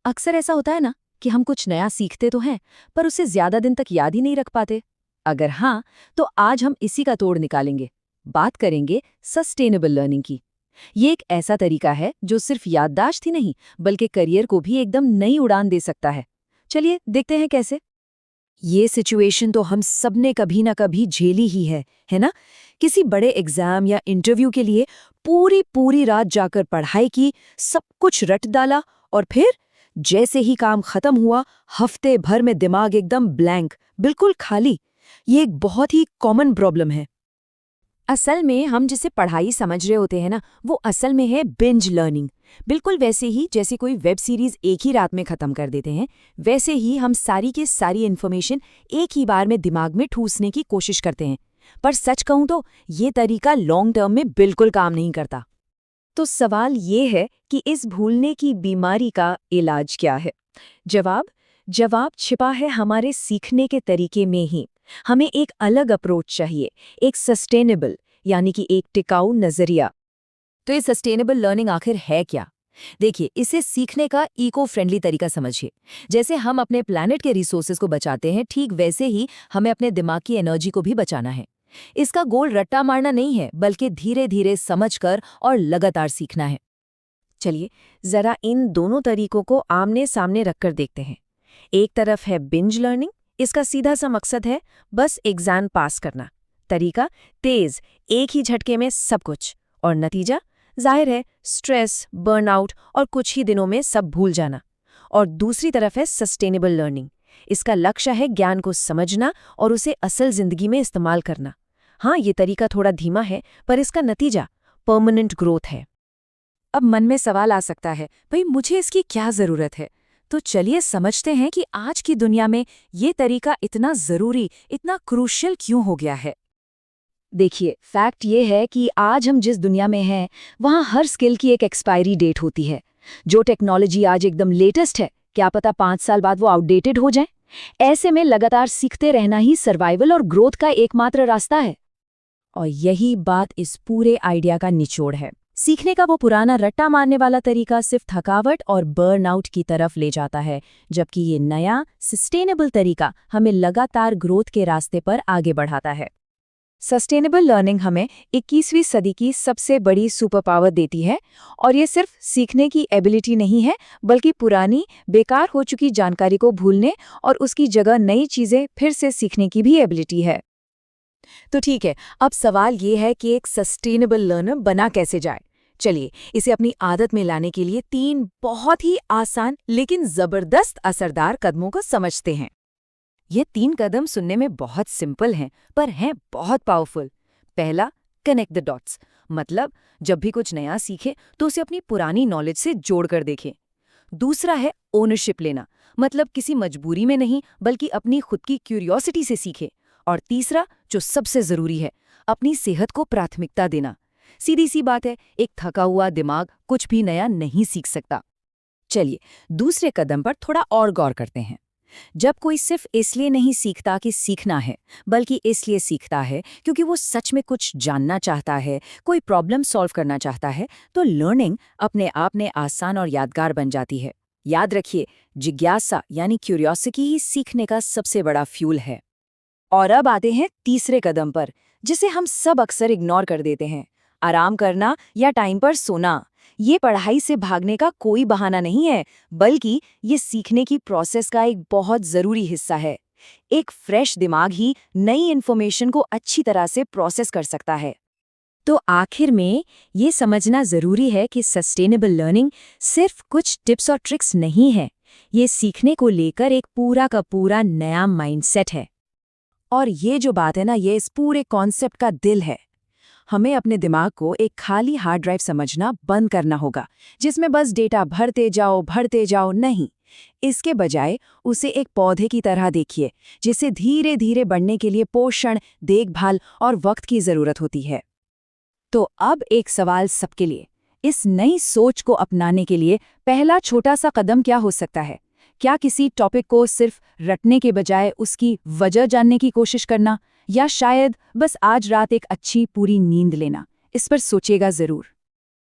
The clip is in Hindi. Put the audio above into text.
अक्सर ऐसा होता है ना कि हम कुछ नया सीखते तो हैं, पर उसे ज्यादा दिन तक याद ही नहीं रख पाते। अगर हाँ, तो आज हम इसी का तोड़ निकालेंगे। बात करेंगे सस्टेनेबल लर्निंग की। ये एक ऐसा तरीका है जो सिर्फ याददाश्त ही नहीं, बल्कि करियर को भी एकदम नई उड़ान दे सकता है। चलिए देखते हैं कैसे। ये सिचुएशन तो हम सबने कभी ना कभी झेली ही है ना? किसी बड़े एग्जाम या इंटरव्यू के लिए पूरी पूरी रात जाकर पढ़ाई की, सब कुछ रट डाला और फिर जैसे ही काम खत्म हुआ, हफ्ते भर में दिमाग एकदम ब्लैंक, बिल्कुल खाली। ये एक बहुत ही कॉमन प्रॉब्लम है। असल में हम जिसे पढ़ाई समझ रहे होते हैं ना, वो असल में है बिंज लर्निंग। बिल्कुल वैसे ही जैसे कोई वेब सीरीज एक ही रात में खत्म कर देते हैं, वैसे ही हम सारी की सारी इन्फॉर्मेशन एक ही बार में दिमाग में ठूसने की कोशिश करते हैं। पर सच कहूं तो ये तरीका लॉन्ग टर्म में बिल्कुल काम नहीं करता। तो सवाल ये है कि इस भूलने की बीमारी का इलाज क्या है? जवाब छिपा है हमारे सीखने के तरीके में ही। हमें एक अलग अप्रोच चाहिए, एक सस्टेनेबल यानी कि एक टिकाऊ नजरिया। तो ये सस्टेनेबल लर्निंग आखिर है क्या? देखिए, इसे सीखने का इको फ्रेंडली तरीका समझिए। जैसे हम अपने प्लैनेट के रिसोर्सेज को बचाते हैं, ठीक वैसे ही हमें अपने दिमाग की एनर्जी को भी बचाना है। इसका गोल रट्टा मारना नहीं है, बल्कि धीरे धीरे समझकर और लगातार सीखना है। चलिए जरा इन दोनों तरीकों को आमने सामने रखकर देखते हैं। एक तरफ है बिंज लर्निंग, इसका सीधा सा मकसद है बस एग्जाम पास करना। तरीका तेज, एक ही झटके में सब कुछ, और नतीजा जाहिर है स्ट्रेस, बर्नआउट और कुछ ही दिनों में सब भूल जाना। और दूसरी तरफ है सस्टेनेबल लर्निंग, इसका लक्ष्य है ज्ञान को समझना और उसे असल जिंदगी में इस्तेमाल करना। हाँ, ये तरीका थोड़ा धीमा है, पर इसका नतीजा परमानेंट ग्रोथ है। अब मन में सवाल आ सकता है, भाई मुझे इसकी क्या जरूरत है? तो चलिए समझते हैं कि आज की दुनिया में ये तरीका इतना जरूरी, इतना क्रूशियल क्यों हो गया है। देखिए, फैक्ट ये है कि आज हम जिस दुनिया में हैं, वहाँ हर स्किल की एक एक्सपायरी डेट होती है। जो टेक्नोलॉजी आज एकदम लेटेस्ट है, क्या पता 5 साल बाद वो आउटडेटेड हो जाए। ऐसे में लगातार सीखते रहना ही सर्वाइवल और ग्रोथ का एकमात्र रास्ता है। और यही बात इस पूरे आइडिया का निचोड़ है। सीखने का वो पुराना रट्टा मारने वाला तरीका सिर्फ थकावट और बर्नआउट की तरफ ले जाता है, जबकि ये नया सस्टेनेबल तरीका हमें लगातार ग्रोथ के रास्ते पर आगे बढ़ाता है। सस्टेनेबल लर्निंग हमें 21वीं सदी की सबसे बड़ी सुपर पावर देती है, और ये सिर्फ सीखने की एबिलिटी नहीं है, बल्कि पुरानी बेकार हो चुकी जानकारी को भूलने और उसकी जगह नई चीजें फिर से सीखने की भी एबिलिटी है। तो ठीक है, अब सवाल ये है कि एक सस्टेनेबल लर्नर बना कैसे जाए। चलिए, इसे अपनी आदत में लाने के लिए 3 बहुत ही आसान लेकिन जबरदस्त असरदार कदमों को समझते हैं। ये 3 कदम सुनने में बहुत सिंपल हैं, पर हैं बहुत पावरफुल। पहला, कनेक्ट द डॉट्स, मतलब जब भी कुछ नया सीखे तो उसे अपनी पुरानी नॉलेज से जोड़कर देखें। दूसरा है ओनरशिप लेना, मतलब किसी मजबूरी में नहीं, बल्कि अपनी खुद की क्यूरियोसिटी से सीखे। और तीसरा, जो सबसे जरूरी है, अपनी सेहत को प्राथमिकता देना। सीधी सी बात है, एक थका हुआ दिमाग कुछ भी नया नहीं सीख सकता। चलिए, दूसरे कदम पर थोड़ा और गौर करते हैं। जब कोई सिर्फ इसलिए नहीं सीखता कि सीखना है, बल्कि इसलिए सीखता है क्योंकि वो सच में कुछ जानना चाहता है, कोई प्रॉब्लम सॉल्व करना चाहता है, तो लर्निंग अपने आप में आसान और यादगार बन जाती है। याद रखिए, जिज्ञासा यानी क्यूरियोसिटी ही सीखने का सबसे बड़ा फ्यूल है। और अब आते हैं तीसरे कदम पर, जिसे हम सब अक्सर इग्नोर कर देते हैं, आराम करना या टाइम पर सोना। ये पढ़ाई से भागने का कोई बहाना नहीं है, बल्कि ये सीखने की प्रोसेस का एक बहुत जरूरी हिस्सा है। एक फ्रेश दिमाग ही नई इन्फॉर्मेशन को अच्छी तरह से प्रोसेस कर सकता है। तो आखिर में ये समझना जरूरी है कि सस्टेनेबल लर्निंग सिर्फ कुछ टिप्स और ट्रिक्स नहीं है, ये सीखने को लेकर एक पूरा का पूरा नया माइंडसेट है। और ये जो बात है ना, ये इस पूरे कॉन्सेप्ट का दिल है। हमें अपने दिमाग को एक खाली हार्ड ड्राइव समझना बंद करना होगा, जिसमें बस डेटा भरते जाओ नहीं। इसके बजाय उसे एक पौधे की तरह देखिए, जिसे धीरे धीरे बढ़ने के लिए पोषण, देखभाल और वक्त की जरूरत होती है। तो अब एक सवाल सबके लिए, इस नई सोच को अपनाने के लिए पहला छोटा सा कदम क्या हो सकता है? क्या किसी टॉपिक को सिर्फ रटने के बजाय उसकी वजह जानने की कोशिश करना, या शायद बस आज रात एक अच्छी पूरी नींद लेना? इस पर सोचिएगा जरूर।